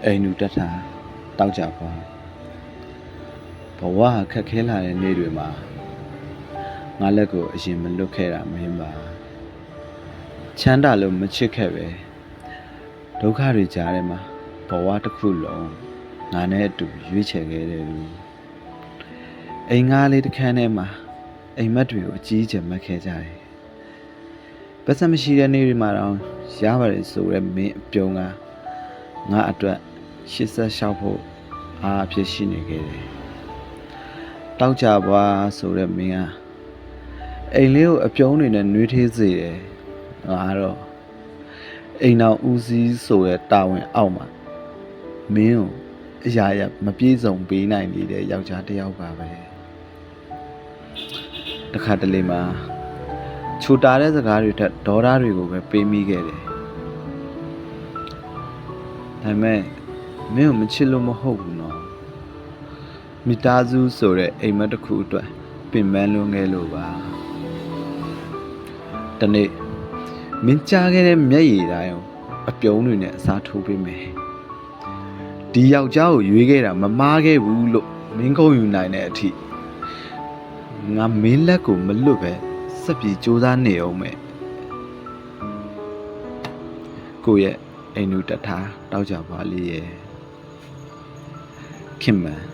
အိမ်နူတက်တာတောက်ကြပါဘဝခက်ခဲလာတဲ့နေ့တွေမှာငါလက်ကိုအရင်မလွတ်ခဲ့တာမင်းပါချမ်းသာလို့မချစ်ခဲ့ပဲဒုက္ခတွေကြားထဲမှာဘဝတစ်ခုလုံးငါနဲ့အတူရွေးချယ်ခဲ့တယ်လူအိမ်ငါးလေးတစ်ခန်းထဲမှာအိမ်မက်တွေကိုအကြီးအကျယ်မှတ်ခဲ့ကြတယ်ပတ်စံမရှိတဲ့နေ့တွေမှာတော့ရပါတယ်ဆိုရဲမင်းအပြုံးကငါအတွက်86ဖို့အားအဖြစ်ရှိနေခဲ့တယ်တောက်ကြပွားဆိုရဲမင်းကအိမ်လေးကိုအပြုံးတွေနဲ့နှွေးထေးစေတယ်ငါတော့အိမ်တော်ဦးစီးဆိုရဲတာဝန်အောက်မှာမင်းကိုအရာရမပြေဆုံးပေးနိုင်နေတဲ့ယောက်ျားတစ်ယောက်ပါပဲတခါတလေမှာချူတာတဲ့စကားတွေထက်ဒေါသတွေကိုပဲပေးမိခဲ့တယ်ဒါပေမဲ့မင်းကိုမချစ်လို့မဟုတ်ဘူးနော်မိသားစုဆိုတဲ့အိမ်မက်တစ်ခုအတွက်ပင်ပန်းလွန်ခဲ့လို့ပါတနေ့မင်းကြားခဲ့တဲ့မျက်ရည်တိုင်းကိုအပြုံးတွေနဲ့အစားထိုးပေးမယ်ဒီယောက်ျားကိုရွေးခဲ့တာမမားခဲ့ဘူးလို့မင်းကုန်ယူနိုင်တဲ့အထိငါမင်းလက်ကိုမလွတ်ပဲစက်ပြီးစူးစမ်းနေအောင်မယ်ကိုရဲ့အိမ်နူတထားတောက်ကြပါလေးရဲ့ခင်မန်